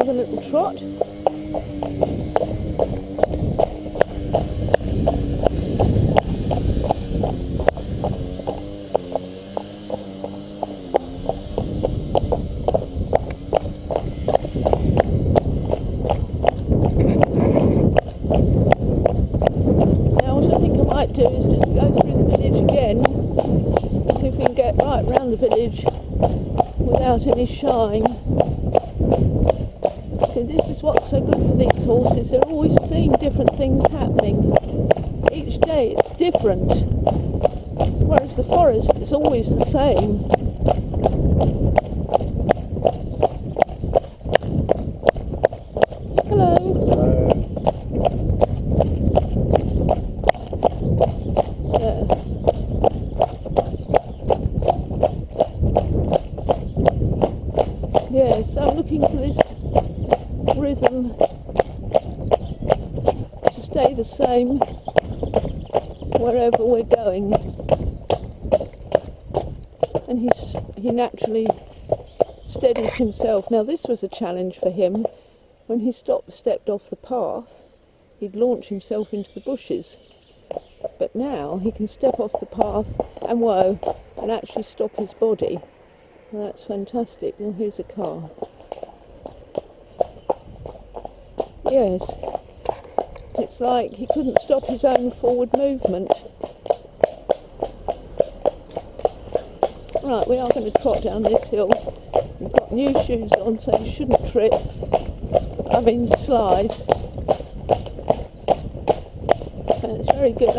another little trot. Now what I think I might do is just go through the village again, see if we can get right round the village without any shine. See, this is what's so good for these horses, they're always seeing different things happening. Each day it's different, whereas the forest is always the same. Hello. Yeah, so I'm looking for this rhythm to stay the same wherever we're going, and he naturally steadies himself. Now this was a challenge for him. When he stepped off the path, he'd launch himself into the bushes, but now he can step off the path and whoa, and actually stop his body. Well, that's fantastic. Well, here's a car. Yes, it's like he couldn't stop his own forward movement. Right, we are going to trot down this hill. We've got new shoes on, so you shouldn't trip. I mean slide. And it's very good.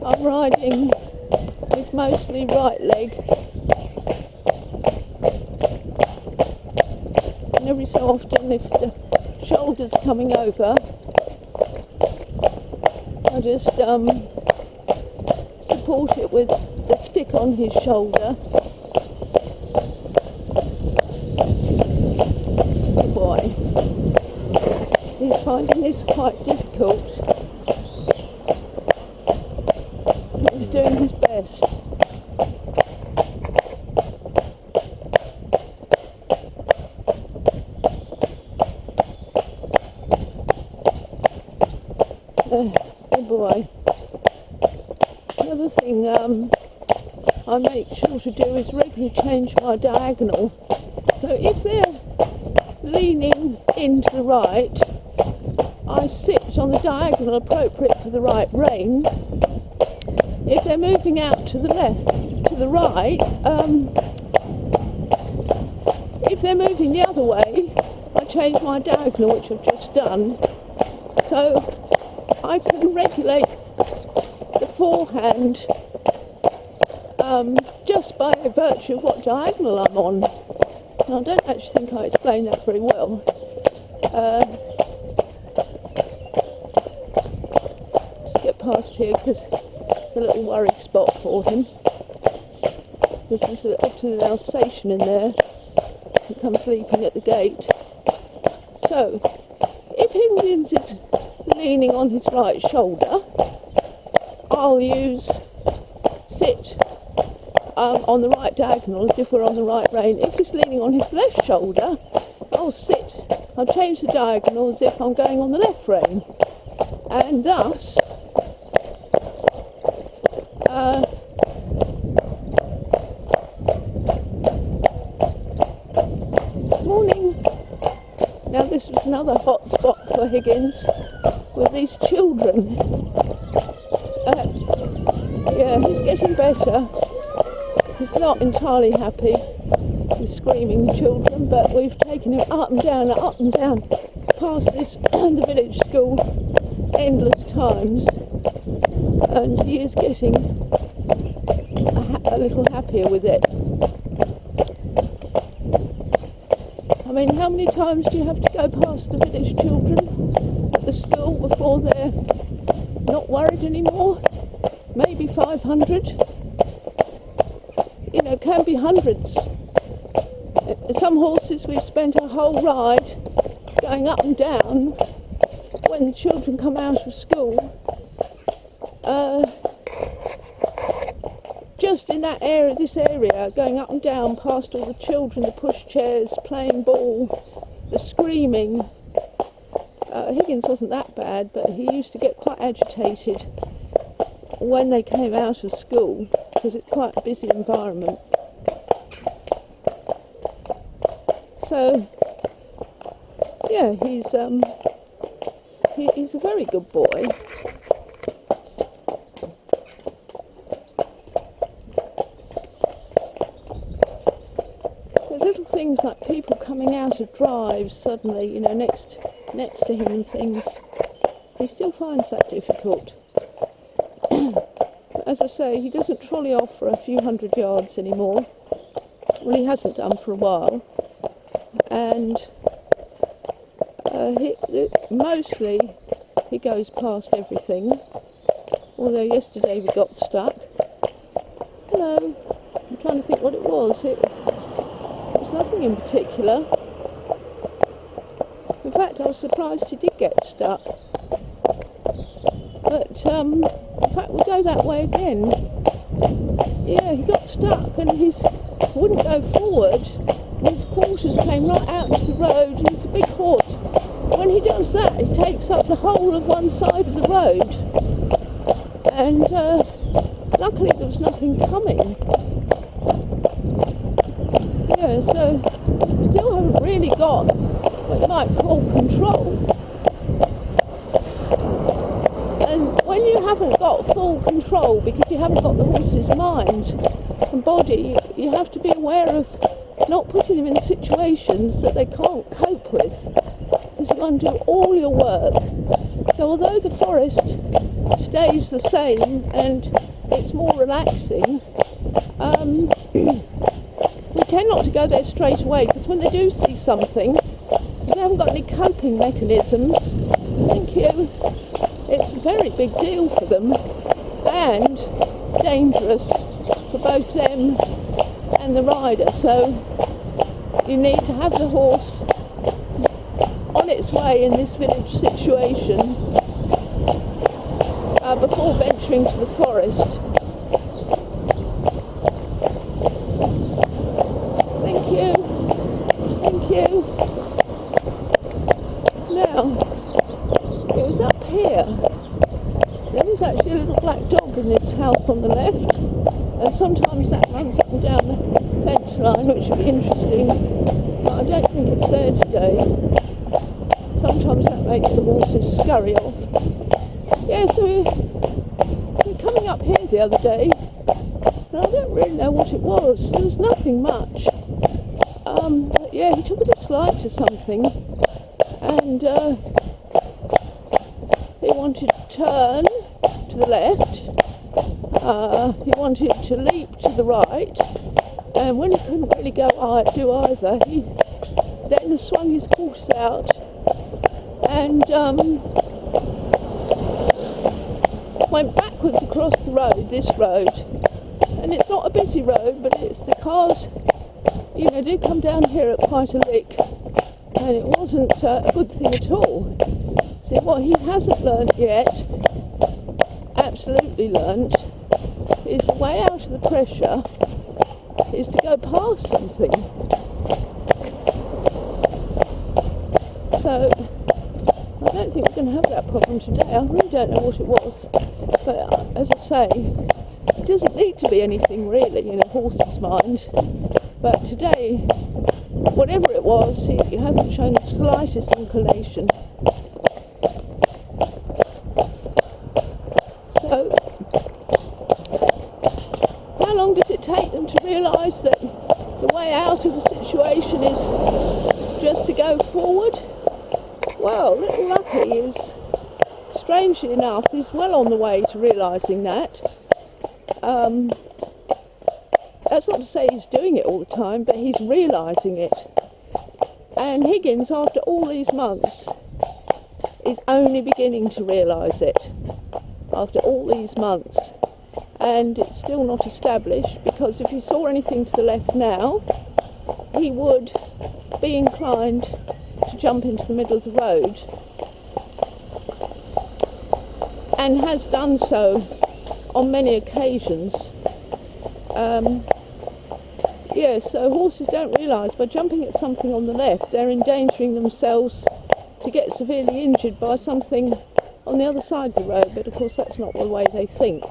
I'm riding with mostly right leg. And every so often, if the shoulder's coming over, I just support it with the stick on his shoulder. Good boy. He's finding this quite difficult. He's doing his best. Good boy. Another thing I make sure to do is regularly change my diagonal. So if they're leaning into the right, I sit on the diagonal appropriate for the right rein. If they're moving out to the left, to the right, if they're moving the other way, I change my diagonal, which I've just done. So I can regulate the forehand just by virtue of what diagonal I'm on. Now, I don't actually think I explained that very well. Just get past here because it's a little worry spot for him. Because there's often an Alsatian in there who comes leaping at the gate. So, if Higgins is leaning on his right shoulder, I'll use sit on the right diagonal as if we're on the right rein. If he's leaning on his left shoulder, I'll change the diagonal as if I'm going on the left rein, and thus morning. Now this was another hot spot for Higgins with these children. Yeah, he's getting better. He's not entirely happy with screaming children, but we've taken him up and down past this the village school endless times, and he is getting a little happier with it. I mean, how many times do you have to go past the village children at the school before they're not worried anymore? Maybe 500. You know, it can be hundreds. Some horses we've spent a whole ride going up and down when the children come out of school, just in that area, this area, going up and down past all the children, the pushchairs, playing ball, the screaming. Higgins wasn't that bad, but he used to get quite agitated when they came out of school, because it's quite a busy environment. So, yeah, he's a very good boy. There's little things like people coming out of drives suddenly, you know, next to him and things. He still finds that difficult. As I say, he doesn't trolley off for a few hundred yards anymore. Well, he hasn't done for a while. And mostly he goes past everything. Although yesterday we got stuck. Hello. I'm trying to think what it was. It was nothing in particular. In fact, I was surprised he did get stuck. But, in fact, we'll go that way again. Yeah, he got stuck and he wouldn't go forward. His quarters came right out into the road, and he's a big horse. When he does that, he takes up the whole of one side of the road. And, luckily there was nothing coming. Yeah, so, still haven't really got what you might call control. And when you haven't got full control, because you haven't got the horse's mind and body, you have to be aware of not putting them in situations that they can't cope with, because you want to do all your work. So although the forest stays the same and it's more relaxing, we tend not to go there straight away, because when they do see something, they haven't got any coping mechanisms. Thank you. It's a very big deal for them, and dangerous for both them and the rider. So you need to have the horse on its way in this village situation before venturing to the forest. Thank you. Thank you. Now, it was up here. There is actually a little black dog in this house on the left, and sometimes that runs up and down the fence line, which would be interesting, but I don't think it's there today. Sometimes that makes the horses scurry off. Yeah, so we were coming up here the other day, and I don't really know what it was. There was nothing much. But yeah, he took a dislike to something, and he wanted to turn to the left, he wanted to leap to the right, and when he couldn't really do either, he then swung his horse out and went backwards across the road, this road. And it's not a busy road, but it's the cars, you know, do come down here at quite a lick, and it wasn't a good thing at all. See, what he hasn't learnt yet, absolutely learnt, is the way out of the pressure is to go past something. So, I don't think we're going to have that problem today. I really don't know what it was. But, as I say, it doesn't need to be anything really in a horse's mind. But today, whatever it was, he hasn't shown the slightest inclination. So, how long does it take them to realise that the way out of a situation is just to go forward? Well, little Lucky is, strangely enough, is well on the way to realising that. That's not to say he's doing it all the time, but he's realising it. And Higgins, after all these months, is only beginning to realise it. After all these months. And it's still not established, because if you saw anything to the left now, he would be inclined to jump into the middle of the road, and has done so on many occasions. Yeah, so horses don't realise by jumping at something on the left, they're endangering themselves to get severely injured by something on the other side of the road, but of course that's not the way they think.